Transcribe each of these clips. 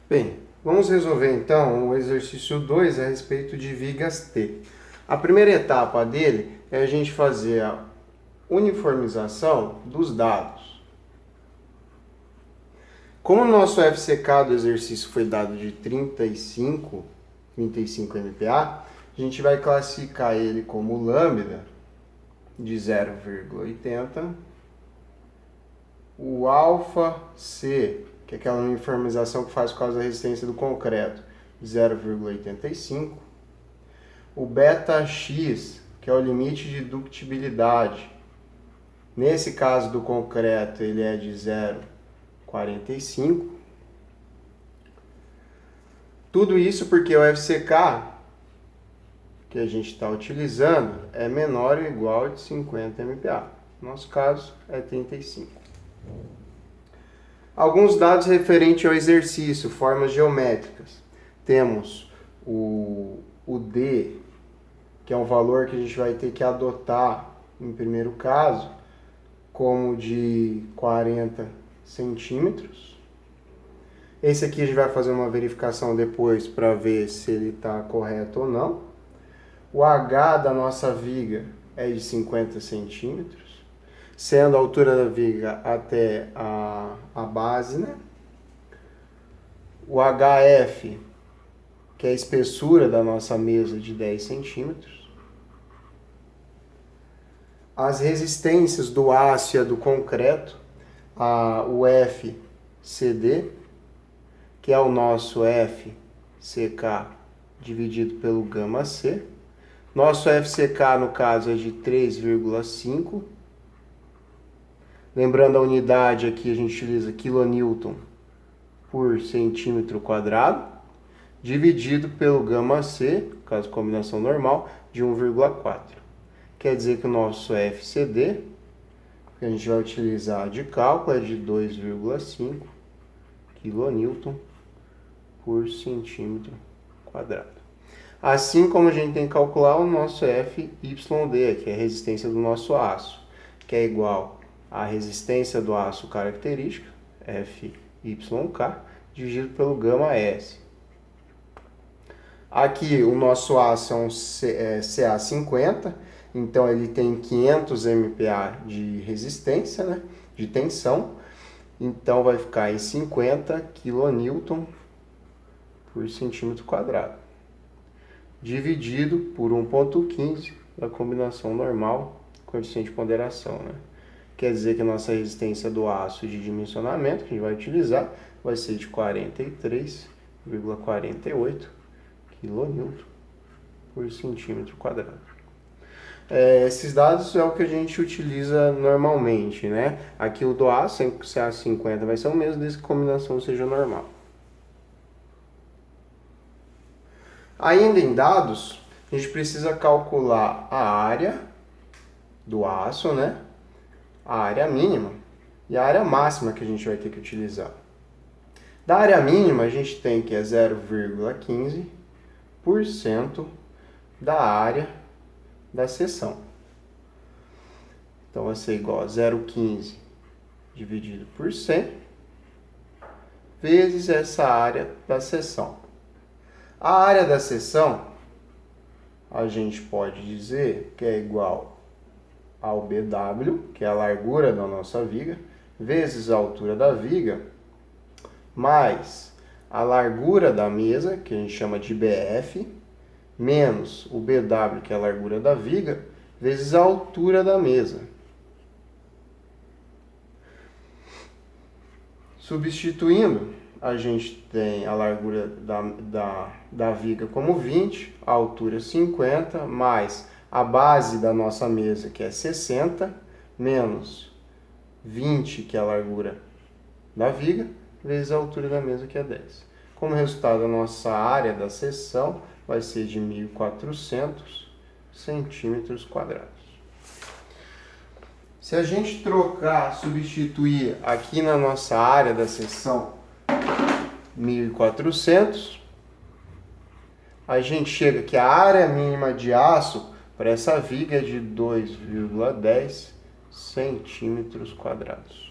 Bem, vamos resolver então o exercício 2 a respeito de vigas T. A primeira etapa dele é a gente fazer a uniformização dos dados. Como o nosso FCK do exercício foi dado de 35 MPa, a gente vai classificar ele como lambda de 0,80, o alfa C, que é aquela uniformização que faz por causa da resistência do concreto, 0,85, o beta X, que é o limite de ductibilidade. Nesse caso do concreto, ele é de 0,45. Tudo isso porque o FCK que a gente está utilizando é menor ou igual de 50 MPa. No nosso caso, é 35. Alguns dados referentes ao exercício, formas geométricas. Temos o D, que é um valor que a gente vai ter que adotar em primeiro caso, como de 40 centímetros. Esse aqui a gente vai fazer uma verificação depois para ver se ele está correto ou não. O H da nossa viga é de 50 centímetros, sendo a altura da viga até a base, né? O HF, que é a espessura da nossa mesa, de 10 centímetros. As resistências do aço e a do concreto, o FCD, que é o nosso FCK dividido pelo gama C. Nosso FCK, no caso, é de 3,5. Lembrando a unidade aqui, a gente utiliza kN por centímetro quadrado, dividido pelo gama C, caso combinação normal, de 1,4. Quer dizer que o nosso FCD, que a gente vai utilizar de cálculo, é de 2,5 kN por centímetro quadrado. Assim como a gente tem que calcular o nosso FYD, que é a resistência do nosso aço, que é igual à resistência do aço característica, FYK, dividido pelo gama S. Aqui o nosso aço é um CA50, então ele tem 500 MPa de resistência, né, de tensão, então vai ficar em 50 kN por centímetro quadrado, dividido por 1,15 da combinação normal, coeficiente de ponderação, né? Quer dizer que a nossa resistência do aço de dimensionamento, que a gente vai utilizar, vai ser de 43,48 kN por centímetro quadrado. Esses dados é o que a gente utiliza normalmente, né? Aqui o do aço, CA50, vai ser o mesmo desde que a combinação seja normal. Ainda em dados, a gente precisa calcular a área do aço, né? A área mínima e a área máxima que a gente vai ter que utilizar. Da área mínima, a gente tem que é 0,15% da área da seção. Então, vai ser igual a 0,15 dividido por 100 vezes essa área da seção. A área da seção, a gente pode dizer que é igual ao BW, que é a largura da nossa viga, vezes a altura da viga, mais a largura da mesa, que a gente chama de BF, menos o BW, que é a largura da viga, vezes a altura da mesa. Substituindo, a gente tem a largura da viga como 20, a altura 50, mais a base da nossa mesa, que é 60, menos 20, que é a largura da viga, vezes a altura da mesa, que é 10. Como resultado, a nossa área da seção vai ser de 1.400 centímetros quadrados. Se a gente substituir aqui na nossa área da seção 1.400, a gente chega que a área mínima de aço para essa viga é de 2,10 centímetros quadrados.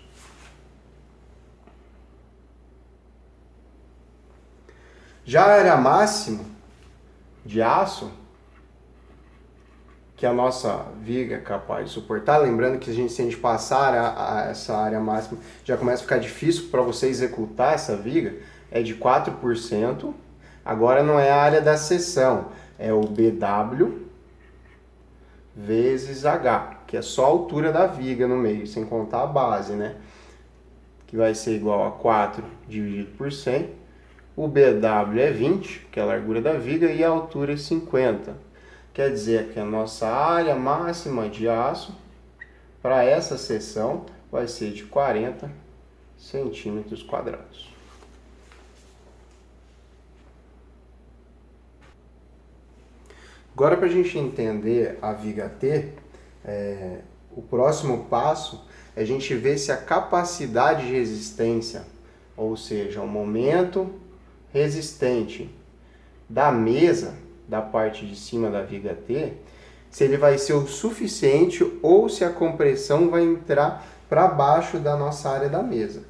Já a área máxima de aço, que a nossa viga é capaz de suportar, lembrando que se a gente passar essa área máxima, já começa a ficar difícil para você executar essa viga, é de 4%. Agora não é a área da seção, é o BW vezes H, que é só a altura da viga no meio, sem contar a base, né? Que vai ser igual a 4 dividido por 100. O BW é 20, que é a largura da viga, e a altura é 50. Quer dizer que a nossa área máxima de aço para essa seção vai ser de 40 centímetros quadrados. Agora, para a gente entender a viga T, o próximo passo é a gente ver se a capacidade de resistência, ou seja, o momento resistente da mesa, da parte de cima da viga T, se ele vai ser o suficiente ou se a compressão vai entrar para baixo da nossa área da mesa.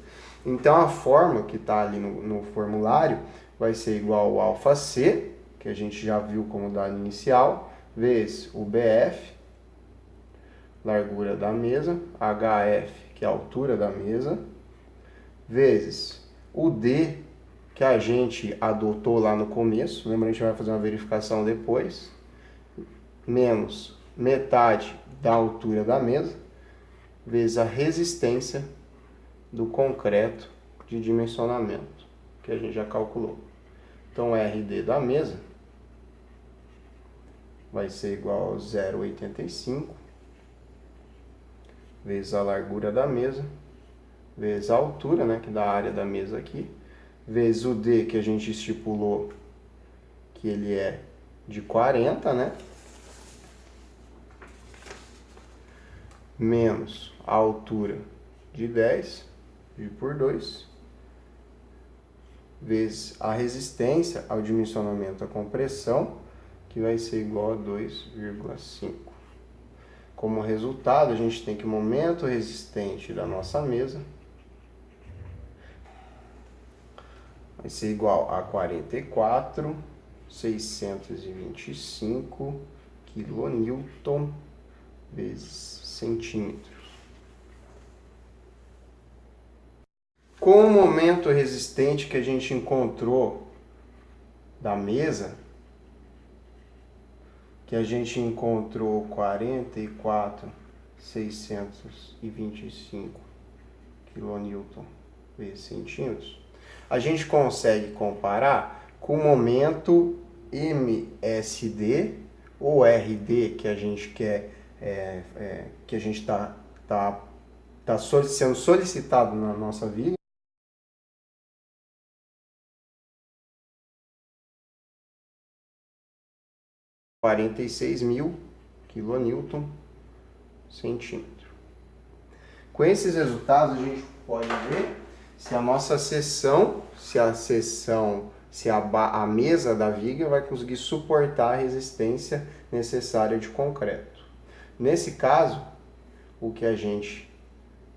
Então a fórmula que está ali no formulário vai ser igual ao αc, que a gente já viu como dado inicial, vezes o BF, largura da mesa, HF, que é a altura da mesa, vezes o D, que a gente adotou lá no começo, lembra, a gente vai fazer uma verificação depois, menos metade da altura da mesa, vezes a resistência do concreto de dimensionamento, que a gente já calculou. Então, RD da mesa vai ser igual a 0,85 vezes a largura da mesa, vezes a altura, né, que dá a área da mesa aqui, vezes o D, que a gente estipulou que ele é de 40, né, menos a altura de 10, dividido por 2, vezes a resistência ao dimensionamento da compressão, que vai ser igual a 2,5. Como resultado, a gente tem que o momento resistente da nossa mesa vai ser igual a 44.625 kN vezes centímetros. Com o momento resistente que a gente encontrou da mesa, que a gente encontrou 44.625 kN vezes centímetros, a gente consegue comparar com o momento MSD ou RD que a gente quer, que a gente está sendo solicitado na nossa viga. R$ 46.000 kN centímetro. Com esses resultados a gente pode ver se a nossa seção, a mesa da viga vai conseguir suportar a resistência necessária de concreto. Nesse caso, o que a gente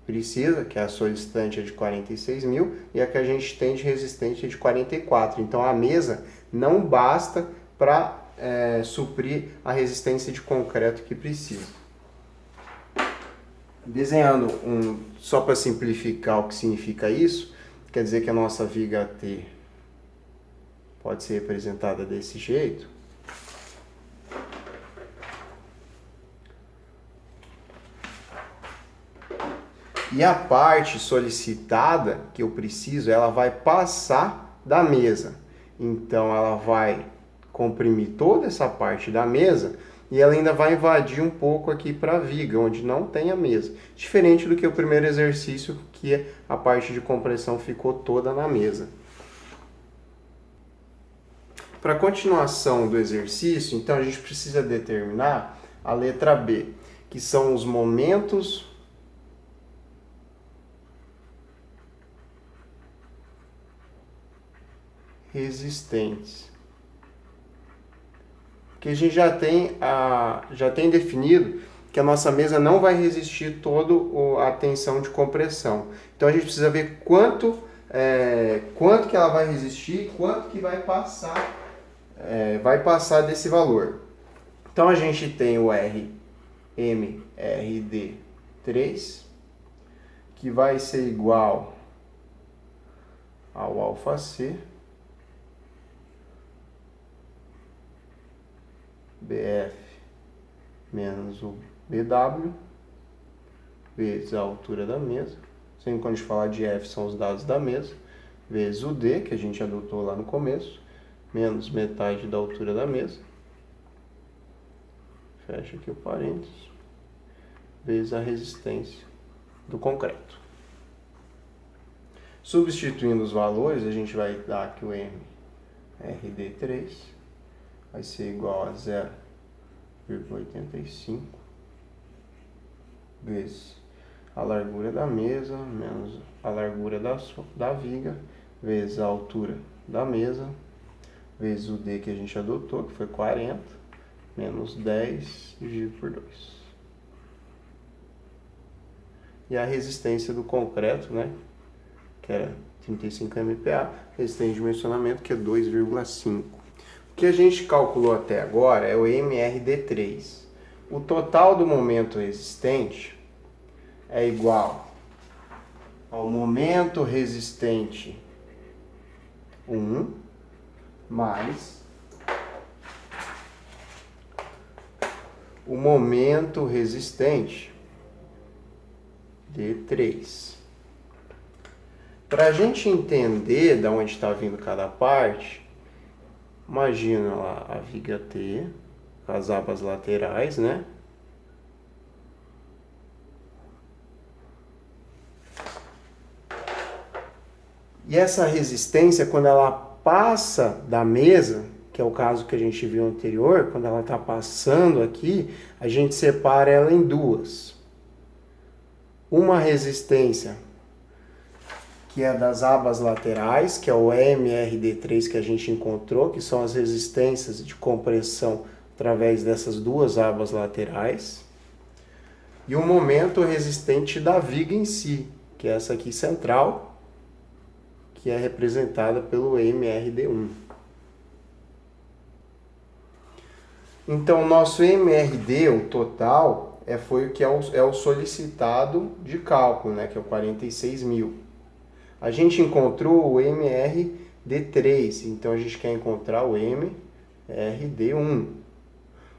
precisa, que é a solicitante é de 46.000 e a que a gente tem de resistente é de 44. Então a mesa não basta para suprir a resistência de concreto que precisa. Desenhando só para simplificar o que significa isso, quer dizer que a nossa viga T pode ser representada desse jeito. E a parte solicitada que eu preciso, ela vai passar da mesa. Então ela vai comprimir toda essa parte da mesa e ela ainda vai invadir um pouco aqui para a viga, onde não tem a mesa. Diferente do que o primeiro exercício, que a parte de compressão ficou toda na mesa. Para a continuação do exercício, então a gente precisa determinar a letra B, que são os momentos resistentes. Que a gente já tem definido que a nossa mesa não vai resistir toda a tensão de compressão. Então a gente precisa ver quanto quanto que ela vai resistir e quanto que vai passar desse valor. Então a gente tem o RMRD3, que vai ser igual ao αc BF menos o BW vezes a altura da mesa. Sempre quando a gente falar de F são os dados da mesa, vezes o D, que a gente adotou lá no começo, menos metade da altura da mesa. Fecha aqui o parênteses, vezes a resistência do concreto. Substituindo os valores, a gente vai dar que o MRD3 vai ser igual a 0,85 vezes a largura da mesa menos a largura da viga vezes a altura da mesa vezes o D que a gente adotou, que foi 40, menos 10 dividido por 2. E a resistência do concreto, né, que era 35 MPa, resistência de dimensionamento, que é 2,5. O que a gente calculou até agora é o MRD3. O total do momento resistente é igual ao momento resistente 1 mais o momento resistente D3. Para a gente entender de onde está vindo cada parte, imagina lá a viga T, com as abas laterais, né? E essa resistência, quando ela passa da mesa, que é o caso que a gente viu anterior, quando ela está passando aqui, a gente separa ela em duas. Uma resistência que é das abas laterais, que é o MRD3 que a gente encontrou, que são as resistências de compressão através dessas duas abas laterais. E o momento resistente da viga em si, que é essa aqui central, que é representada pelo MRD1. Então, o nosso MRD, o total, foi o que é o solicitado de cálculo, né, que é o 46.000. A gente encontrou o MRD3, então a gente quer encontrar o MRD1.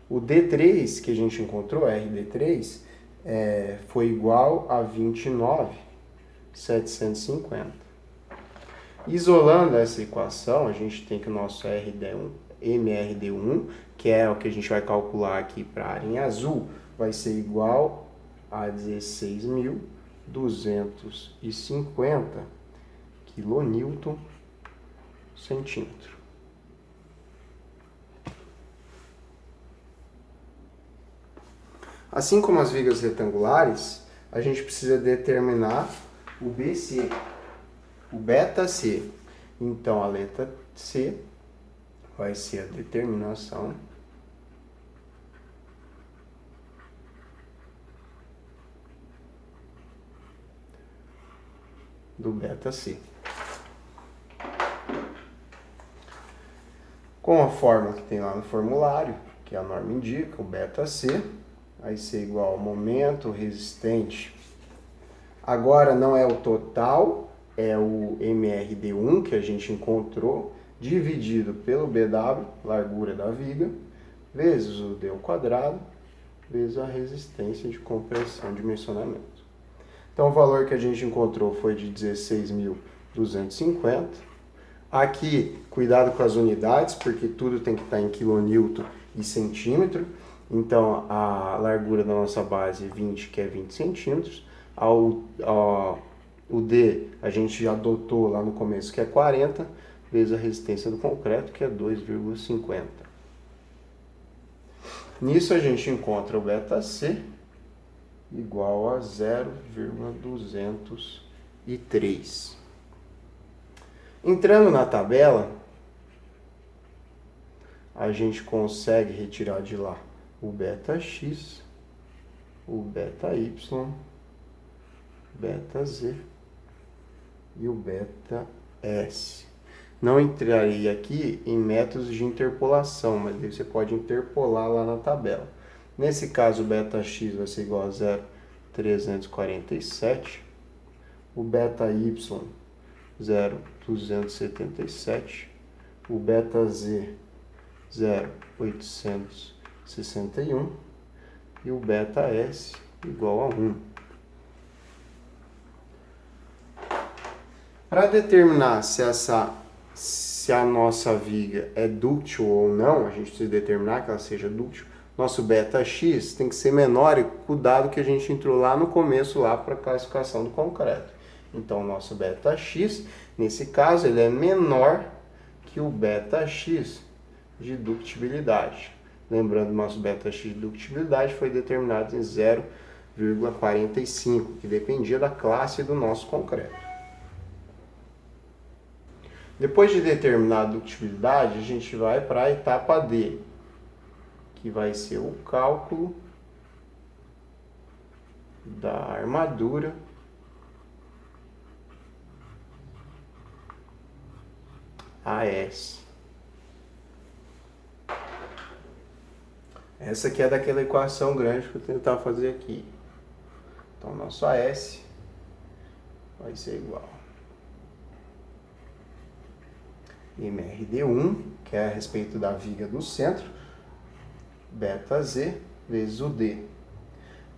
O D3 que a gente encontrou, RD3, foi igual a 29.750. Isolando essa equação, a gente tem que o nosso MRD1, que é o que a gente vai calcular aqui para a área em azul, vai ser igual a 16.250 kN/cm. Assim como as vigas retangulares, a gente precisa determinar o BC, o beta-C. Então, a letra C vai ser a determinação do beta-C. Com a fórmula que tem lá no formulário, que a norma indica, o beta-C vai ser igual ao momento resistente. Agora não é o total, é o MRD1 que a gente encontrou, dividido pelo BW, largura da viga, vezes o D ao quadrado, vezes a resistência de compressão, dimensionamento. Então o valor que a gente encontrou foi de 16.250. Aqui, cuidado com as unidades, porque tudo tem que estar em quilonewton e centímetro. Então a largura da nossa base é 20, que é 20 centímetros. O D a gente já adotou lá no começo, que é 40, vezes a resistência do concreto, que é 2,50. Nisso a gente encontra o beta-C igual a 0,203. Entrando na tabela, a gente consegue retirar de lá o beta-x, o beta-y, beta-z e o beta S. Não entrarei aqui em métodos de interpolação, mas você pode interpolar lá na tabela. Nesse caso, o beta x vai ser igual a 0,347, o beta y 0,277, o beta z 0,861 e o beta S igual a 1. Para determinar se a nossa viga é dúctil ou não, a gente precisa determinar que ela seja dúctil. Nosso beta x tem que ser menor que o dado que a gente entrou lá no começo lá para a classificação do concreto. Então, o nosso beta x, nesse caso, ele é menor que o beta x de ductibilidade. Lembrando, nosso beta x de ductibilidade foi determinado em 0,45, que dependia da classe do nosso concreto. Depois de determinar a ductibilidade, a gente vai para a etapa D, que vai ser o cálculo da armadura AS. Essa aqui é daquela equação grande que eu vou tentar fazer aqui. Então, nosso AS vai ser igual a MRD1, que é a respeito da viga do centro, beta Z vezes o D,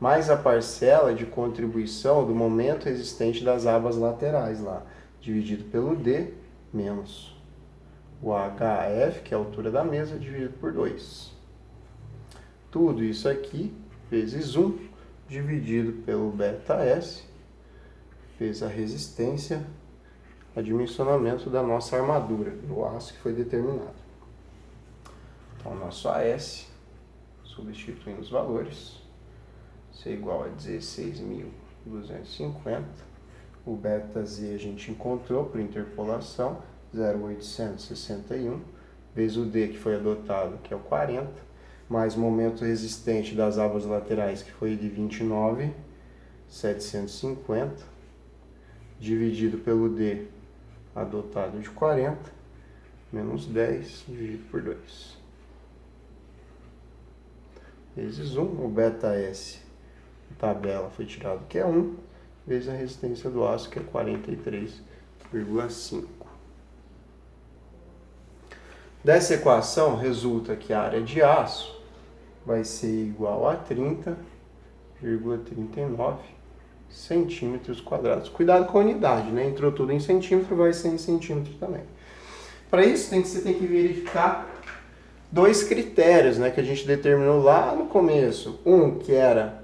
mais a parcela de contribuição do momento existente das abas laterais lá, dividido pelo D, menos o HF, que é a altura da mesa, dividido por 2. Tudo isso aqui vezes 1, dividido pelo beta S, vezes a resistência a dimensionamento da nossa armadura, do aço que foi determinado. Então, nosso AS, substituindo os valores, isso é igual a 16.250. O beta Z a gente encontrou por interpolação, 0,861, vezes o D que foi adotado, que é o 40, mais o momento resistente das abas laterais, que foi de 29.750, dividido pelo D adotado de 40, menos 10, dividido por 2. Vezes 1, o beta S, tabela foi tirado que é 1, vezes a resistência do aço, que é 43,5. Dessa equação, resulta que a área de aço vai ser igual a 30,39 centímetros quadrados. Cuidado com a unidade, né? Entrou tudo em centímetro, vai ser em centímetro também. Para isso, você tem que verificar dois critérios, né, que a gente determinou lá no começo. Um, que era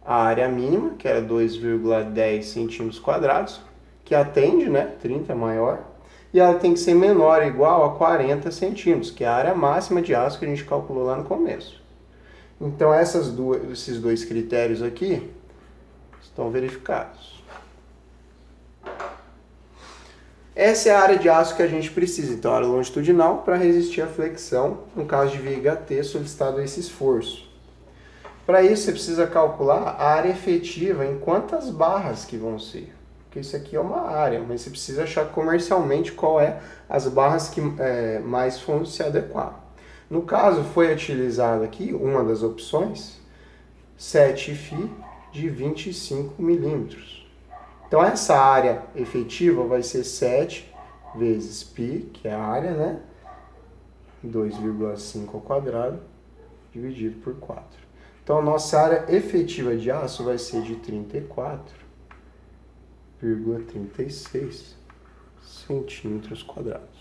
a área mínima, que era 2,10 centímetros quadrados, que atende, né, 30 é maior. E ela tem que ser menor ou igual a 40 centímetros, que é a área máxima de aço que a gente calculou lá no começo. Então, esses dois critérios aqui estão verificados. Essa é a área de aço que a gente precisa, então a área longitudinal para resistir à flexão, no caso de viga T solicitado esse esforço. Para isso você precisa calcular a área efetiva em quantas barras que vão ser. Porque isso aqui é uma área, mas você precisa achar comercialmente qual é as barras que mais vão se adequar. No caso, foi utilizada aqui uma das opções, 7 φ de 25 milímetros. Então, essa área efetiva vai ser 7 vezes π, que é a área, né? 2,5 ao quadrado, dividido por 4. Então, a nossa área efetiva de aço vai ser de 34,36 centímetros quadrados.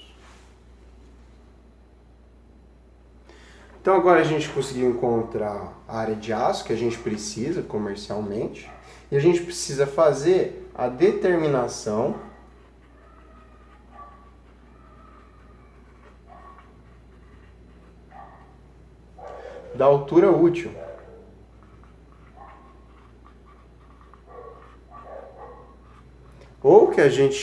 Então, agora a gente conseguiu encontrar a área de aço que a gente precisa comercialmente e a gente precisa fazer a determinação da altura útil. Ou que a gente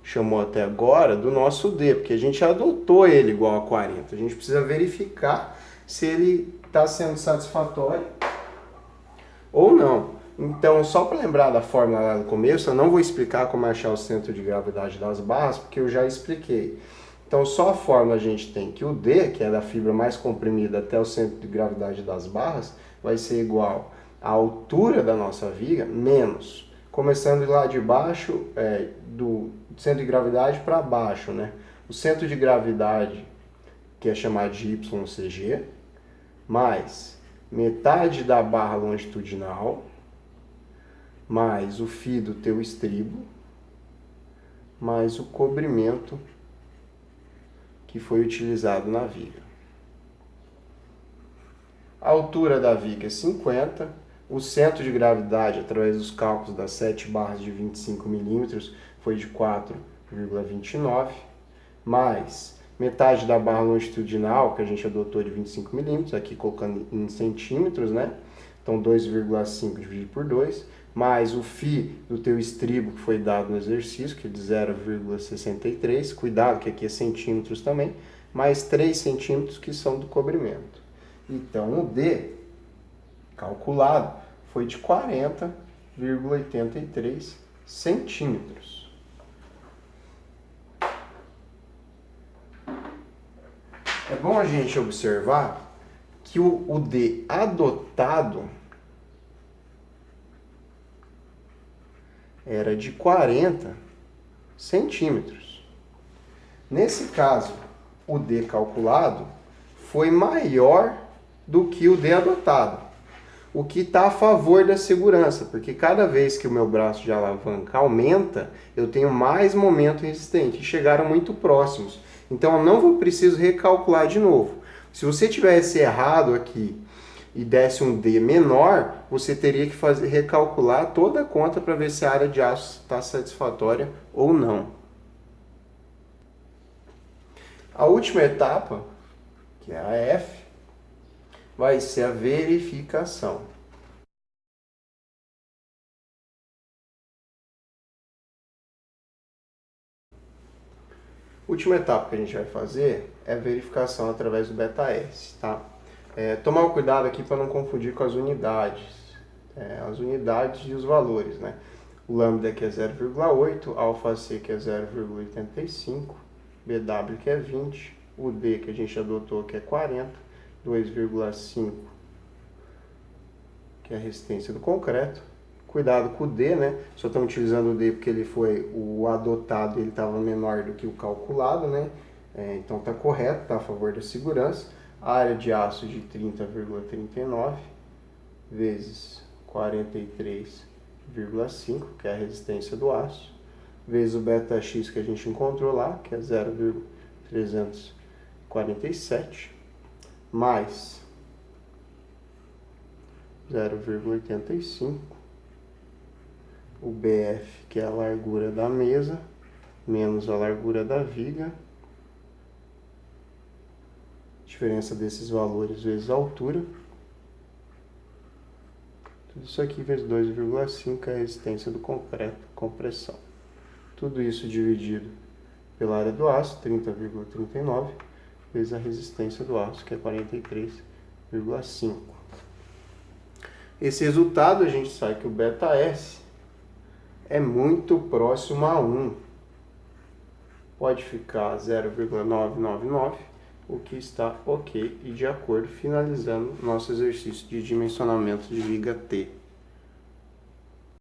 chamou até agora do nosso D, porque a gente adotou ele igual a 40. A gente precisa verificar se ele está sendo satisfatório ou não. Então, só para lembrar da fórmula lá no começo, eu não vou explicar como achar o centro de gravidade das barras, porque eu já expliquei. Então, só a fórmula a gente tem que o D, que é da fibra mais comprimida até o centro de gravidade das barras, vai ser igual à altura da nossa viga menos, começando lá de baixo, do centro de gravidade para baixo, né? O centro de gravidade, que é chamado de YCG, mais metade da barra longitudinal, mais o φ do teu estribo, mais o cobrimento que foi utilizado na viga. A altura da viga é 50, o centro de gravidade, através dos cálculos das 7 barras de 25 milímetros, foi de 4,29, mais metade da barra longitudinal, que a gente adotou de 25 milímetros, aqui colocando em centímetros, né? Então 2,5 dividido por 2, mais o φ do teu estribo que foi dado no exercício, que é de 0,63, cuidado que aqui é centímetros também, mais 3 centímetros que são do cobrimento. Então o D calculado foi de 40,83 centímetros. É bom a gente observar que o D adotado era de 40 centímetros. Nesse caso, o D calculado foi maior do que o D adotado, o que está a favor da segurança, porque cada vez que o meu braço de alavanca aumenta, eu tenho mais momento resistente, e chegaram muito próximos. Então eu não preciso recalcular de novo. Se você tivesse errado aqui e desse um D menor, você teria que recalcular toda a conta para ver se a área de aço está satisfatória ou não. A última etapa, que é a F, vai ser a verificação. A última etapa que a gente vai fazer é a verificação através do beta-S, tá? Tomar cuidado aqui para não confundir com as unidades. As unidades e os valores, né? O lambda que é 0,8, alfa C que é 0,85, BW que é 20, o D que a gente adotou que é 40, 2,5 que é a resistência do concreto. Cuidado com o D, né? Só estamos utilizando o D porque ele foi o adotado, ele estava menor do que o calculado, né? Então está correto, está a favor da segurança. A área de aço de 30,39 vezes 43,5, que é a resistência do aço, vezes o beta-x que a gente encontrou lá, que é 0,347, mais 0,85, o BF, que é a largura da mesa, menos a largura da viga, diferença desses valores vezes a altura, tudo isso aqui vezes 2,5 é a resistência do concreto, compressão. Tudo isso dividido pela área do aço, 30,39, vezes a resistência do aço, que é 43,5. Esse resultado a gente sabe que o beta-S é muito próximo a 1. Pode ficar 0,999, o que está ok e de acordo, finalizando nosso exercício de dimensionamento de viga T.